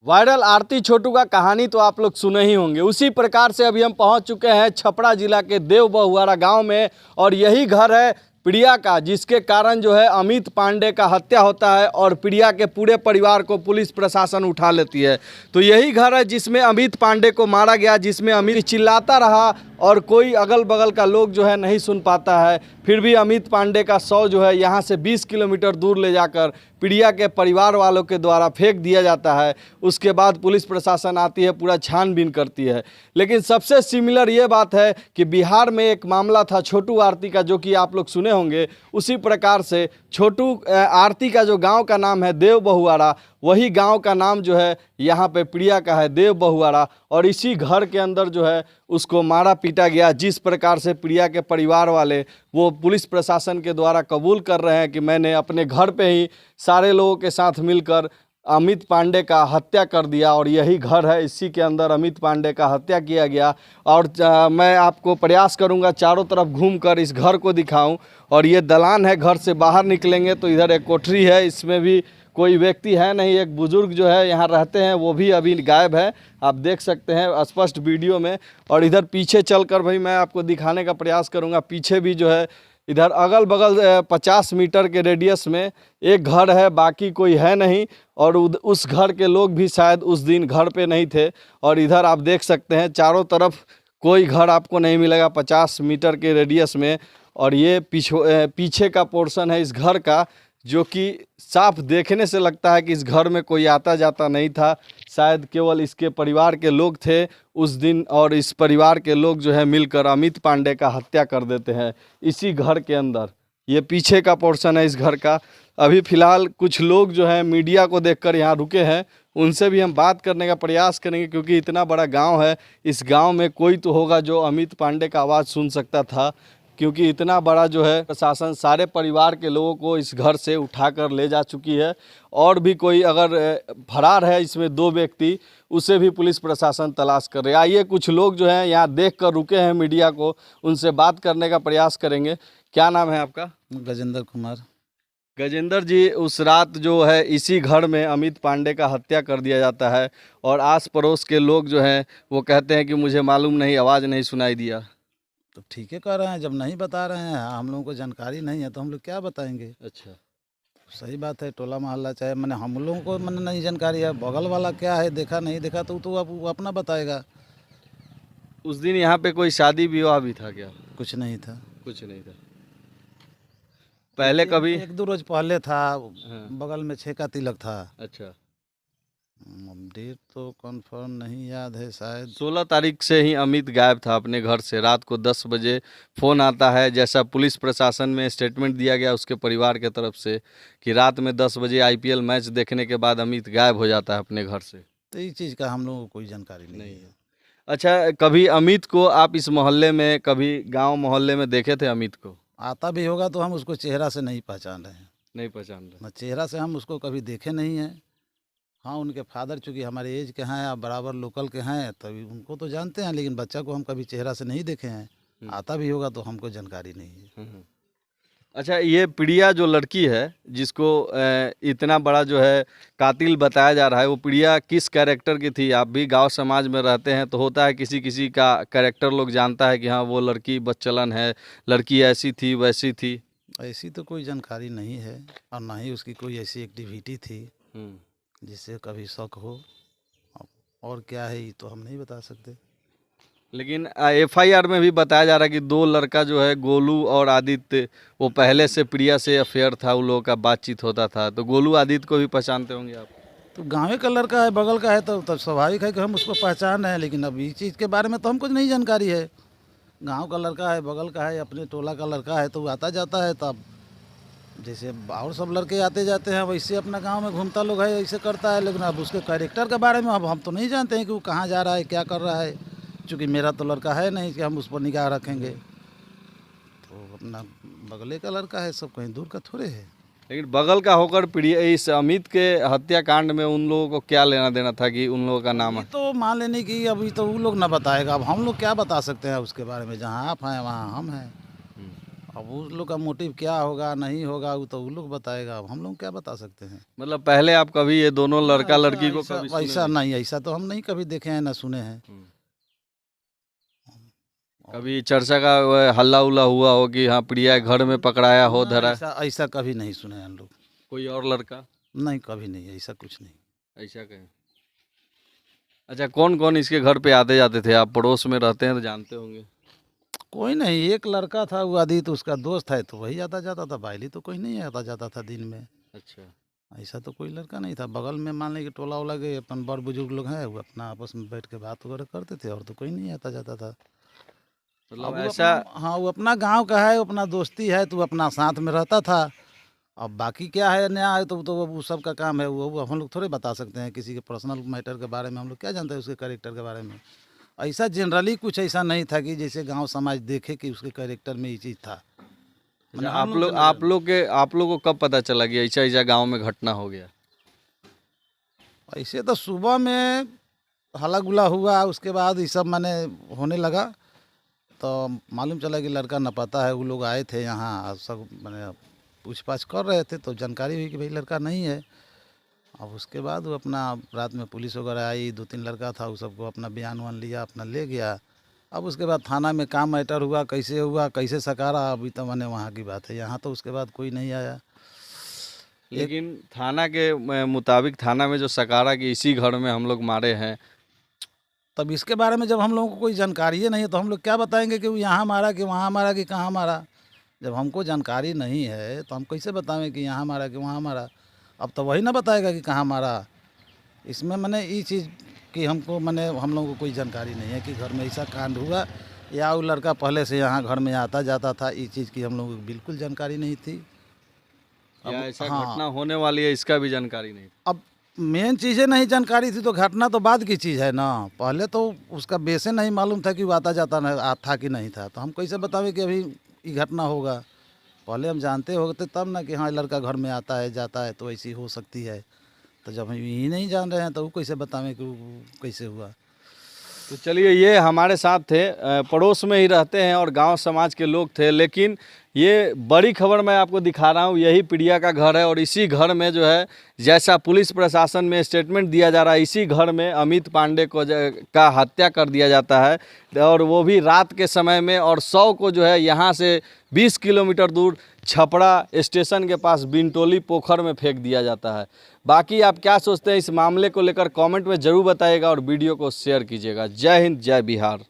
Viral आरती छोटू का कहानी तो आप लोग सुने ही होंगे। उसी प्रकार से अभी हम पहुंच चुके हैं छपरा जिला के देव बहुआरा गांव में, और यही घर है प्रिया का, जिसके कारण जो है अमित पांडे का हत्या होता है और प्रिया के पूरे परिवार को पुलिस प्रशासन उठा लेती है। तो यही घर है जिसमें अमित पांडे को मारा गया, जिसमें अमित चिल्लाता रहा और कोई अगल बगल का लोग जो है नहीं सुन पाता है। फिर भी अमित पांडे का शव जो है यहाँ से 20 किलोमीटर दूर ले जाकर प्रिया के परिवार वालों के द्वारा फेंक दिया जाता है। उसके बाद पुलिस प्रशासन आती है, पूरा छानबीन करती है। लेकिन सबसे सिमिलर ये बात है कि बिहार में एक मामला था छोटू आरती का, जो कि आप लोग सुने होंगे। उसी प्रकार से छोटू आरती का जो गांव का नाम है देव बहुआरा, वही गांव का नाम जो है यहाँ पे प्रिया का है देव बहुआरा। और इसी घर के अंदर जो है उसको मारा पीटा गया। जिस प्रकार से प्रिया के परिवार वाले वो पुलिस प्रशासन के द्वारा कबूल कर रहे हैं कि मैंने अपने घर पे ही सारे लोगों के साथ मिलकर अमित पांडे का हत्या कर दिया, और यही घर है, इसी के अंदर अमित पांडे का हत्या किया गया। और मैं आपको प्रयास करूंगा चारों तरफ घूमकर इस घर को दिखाऊं। और ये दलान है, घर से बाहर निकलेंगे तो इधर एक कोठरी है, इसमें भी कोई व्यक्ति है नहीं। एक बुजुर्ग जो है यहाँ रहते हैं, वो भी अभी गायब है, आप देख सकते हैं स्पष्ट वीडियो में। और इधर पीछे चलकर भाई मैं आपको दिखाने का प्रयास करूँगा। पीछे भी जो है इधर अगल बगल 50 मीटर के रेडियस में एक घर है, बाकी कोई है नहीं। और उस घर के लोग भी शायद उस दिन घर पे नहीं थे। और इधर आप देख सकते हैं चारों तरफ कोई घर आपको नहीं मिलेगा 50 मीटर के रेडियस में। और ये पीछे का पोर्शन है इस घर का, जो कि साफ देखने से लगता है कि इस घर में कोई आता जाता नहीं था। शायद केवल इसके परिवार के लोग थे उस दिन, और इस परिवार के लोग जो है मिलकर अमित पांडे का हत्या कर देते हैं इसी घर के अंदर। ये पीछे का पोर्शन है इस घर का। अभी फ़िलहाल कुछ लोग जो हैं मीडिया को देखकर यहाँ रुके हैं, उनसे भी हम बात करने का प्रयास करेंगे, क्योंकि इतना बड़ा गांव है, इस गांव में कोई तो होगा जो अमित पांडे का आवाज़ सुन सकता था। क्योंकि इतना बड़ा जो है प्रशासन सारे परिवार के लोगों को इस घर से उठाकर ले जा चुकी है। और भी कोई अगर फरार है इसमें 2 व्यक्ति, उसे भी पुलिस प्रशासन तलाश कर रहे हैं। आइए कुछ लोग जो हैं यहाँ देख कर रुके हैं मीडिया को, उनसे बात करने का प्रयास करेंगे। क्या नाम है आपका? गजेंद्र कुमार। गजेंद्र जी, उस रात जो है इसी घर में अमित पांडे का हत्या कर दिया जाता है, और आस पड़ोस के लोग जो हैं वो कहते हैं कि मुझे मालूम नहीं, आवाज़ नहीं सुनाई दिया। तो ठीक है कह रहे हैं, जब नहीं बता रहे हैं, हम लोगों को जानकारी नहीं है तो हम लोग क्या बताएंगे। अच्छा, सही बात है, टोला मोहल्ला चाहे मैंने हम लोगों को मैंने नहीं जानकारी है, बगल वाला क्या है देखा नहीं देखा तो वो अपना बताएगा। उस दिन यहाँ पे कोई शादी विवाह भी था क्या? कुछ नहीं था। कुछ नहीं था। पहले कभी? 1-2 रोज पहले था। हाँ। बगल में 6 का तिलक था। अच्छा, डेट तो कंफर्म नहीं याद है, शायद 16 तारीख से ही अमित गायब था अपने घर से। रात को 10 बजे फ़ोन आता है, जैसा पुलिस प्रशासन में स्टेटमेंट दिया गया उसके परिवार के तरफ से, कि रात में 10 बजे IPL मैच देखने के बाद अमित गायब हो जाता है अपने घर से। तो इस चीज़ का हम लोगों को कोई जानकारी नहीं है। अच्छा, कभी अमित को आप इस मोहल्ले में, कभी गांव मोहल्ले में देखे थे अमित को? आता भी होगा तो हम उसको चेहरा से नहीं पहचान रहे हैं। नहीं पहचान रहे? न चेहरा से हम उसको कभी देखे नहीं हैं। हाँ, उनके फादर चूँकि हमारे एज के हैं, आप बराबर लोकल के हैं, तभी उनको तो जानते हैं, लेकिन बच्चा को हम कभी चेहरा से नहीं देखे हैं। आता भी होगा तो हमको जानकारी नहीं है। अच्छा, ये प्रिया जो लड़की है जिसको इतना बड़ा जो है कातिल बताया जा रहा है, वो प्रिया किस कैरेक्टर की थी? आप भी गांव समाज में रहते हैं तो होता है किसी किसी का कैरेक्टर लोग जानता है कि हाँ वो लड़की बदचलन है, लड़की ऐसी थी वैसी थी। ऐसी तो कोई जानकारी नहीं है, और ना ही उसकी कोई ऐसी एक्टिविटी थी जिससे कभी शक हो। और क्या है ये तो हम नहीं बता सकते। लेकिन FIR में भी बताया जा रहा है कि 2 लड़का जो है गोलू और आदित्य, वो पहले से प्रिया से अफेयर था, उन लोगों का बातचीत होता था। तो गोलू आदित्य को भी पहचानते होंगे आप? तो गाँव का लड़का है, बगल का है, तो स्वाभाविक है कि हम उसको पहचान रहे हैं। लेकिन अब इस चीज़ के बारे में तो हमको नहीं जानकारी है। गांव का लड़का है, बगल का है, अपने टोला का लड़का है, तो वो आता जाता है। तब जैसे और सब लड़के आते जाते हैं वैसे अपना गांव में घूमता लोग है, ऐसे करता है। लेकिन अब उसके कैरेक्टर के बारे में अब हम तो नहीं जानते हैं कि वो कहाँ जा रहा है, क्या कर रहा है। चूँकि मेरा तो लड़का है नहीं कि हम उस पर निगाह रखेंगे। तो अपना बगले का लड़का है, सब कहीं दूर का थोड़े है। लेकिन बगल का होकर प्रिया, इस अमित के हत्याकांड में उन लोगों को क्या लेना देना था कि उन लोगों का नाम है? तो मान लेने की अभी तो वो लोग ना बताएगा, अब हम लोग क्या बता सकते हैं उसके बारे में। जहाँ आप हैं वहाँ हम हैं। अब उस लोग का मोटिव क्या होगा नहीं होगा वो तो वो लोग बताएगा, अब हम लोग क्या बता सकते हैं। मतलब पहले आप कभी ये दोनों लड़का लड़की को ऐसा कभी सुने ऐसा नहीं? नहीं, ऐसा तो हम नहीं कभी देखे हैं ना सुने हैं। हम्म। कभी चर्चा का हल्ला उल्ला हुआ हो कि हाँ प्रिया घर में पकड़ाया हो, ना, धरा? ऐसा ऐसा कभी नहीं सुने हैं हम लोग। कोई और लड़का नहीं, कभी नहीं, ऐसा कुछ नहीं। ऐसा कहे? अच्छा, कौन कौन इसके घर पे आते जाते थे? आप पड़ोस में रहते हैं तो जानते होंगे। कोई नहीं, एक लड़का था वो आदि, तो उसका दोस्त है तो वही आता जाता था, बाहरी तो कोई नहीं आता जाता था दिन में। अच्छा। ऐसा तो कोई लड़का नहीं था। बगल में मान लें कि टोला वोला के अपन बड़ बुजुर्ग लोग हैं, वो अपना आपस में बैठ के बात वगैरह करते थे, और तो कोई नहीं आता जाता था। अब मतलब वो ऐसा अपना, हाँ वो अपना गांव का है, वो अपना दोस्ती है, तो वो अपना साथ में रहता था। अब बाकी क्या है नया है तो वो सब का काम है, वो हम लोग थोड़े बता सकते हैं किसी के पर्सनल मैटर के बारे में। हम लोग क्या जानते हैं उसके कैरेक्टर के बारे में। ऐसा जनरली कुछ ऐसा नहीं था कि जैसे गांव समाज देखे कि उसके कैरेक्टर में ये चीज़ था। अच्छा, आप लोग को कब पता चला कि ऐसा ऐसा गांव में घटना हो गया? ऐसे तो सुबह में हल्ला गुल्ला हुआ, उसके बाद ये सब माने होने लगा, तो मालूम चला कि लड़का न पता है। वो लोग आए थे यहाँ, सब मैंने पूछताछ कर रहे थे, तो जानकारी हुई कि भाई लड़का नहीं है। अब उसके बाद वो अपना रात में पुलिस वगैरह आई, 2-3 लड़का था, वो सबको अपना बयान वान लिया, अपना ले गया। अब उसके बाद थाना में काम मैटर हुआ, कैसे सकारा, अभी तो मैंने वहाँ की बात है। यहाँ तो उसके बाद कोई नहीं आया। लेकिन थाना के मुताबिक थाना में जो सकारा कि इसी घर में हम लोग मारे हैं। तब इसके बारे में जब हम लोगों को कोई जानकारी ही नहीं है तो हम लोग क्या बताएंगे कि वो यहाँ मारा कि वहाँ मारा कि कहाँ मारा। जब हमको जानकारी नहीं है तो हम कैसे बताएं कि यहाँ मारा कि वहाँ मारा। अब तो वही ना बताएगा कि कहाँ मारा। इसमें मैंने ये चीज़ कि हमको मैंने हम लोगों को कोई जानकारी नहीं है कि घर में ऐसा कांड हुआ या वो लड़का पहले से यहाँ घर में आता जाता था। ये चीज़ की हम लोगों को बिल्कुल जानकारी नहीं थी। या ऐसा हाँ, घटना होने वाली है इसका भी जानकारी नहीं? अब मेन चीज़ें नहीं जानकारी थी तो घटना तो बाद की चीज़ है ना। पहले तो उसका बेसे नहीं मालूम था कि वो आता जाता था कि नहीं था, तो हम कैसे बतावें कि अभी ये घटना होगा। पहले हम जानते होते तब ना कि हाँ लड़का घर में आता है जाता है तो ऐसी हो सकती है। तो जब हम यही नहीं जान रहे हैं तो वो कैसे बतावें कि वो कैसे हुआ। तो चलिए, ये हमारे साथ थे, पड़ोस में ही रहते हैं और गांव समाज के लोग थे। लेकिन ये बड़ी खबर मैं आपको दिखा रहा हूँ, यही प्रिया का घर है और इसी घर में जो है जैसा पुलिस प्रशासन में स्टेटमेंट दिया जा रहा है, इसी घर में अमित पांडे को का हत्या कर दिया जाता है, और वो भी रात के समय में। और 100 को जो है यहाँ से 20 किलोमीटर दूर छपरा स्टेशन के पास बिनटोली पोखर में फेंक दिया जाता है। बाकी आप क्या सोचते हैं इस मामले को लेकर कमेंट में ज़रूर बताइएगा और वीडियो को शेयर कीजिएगा। जय हिंद, जय बिहार।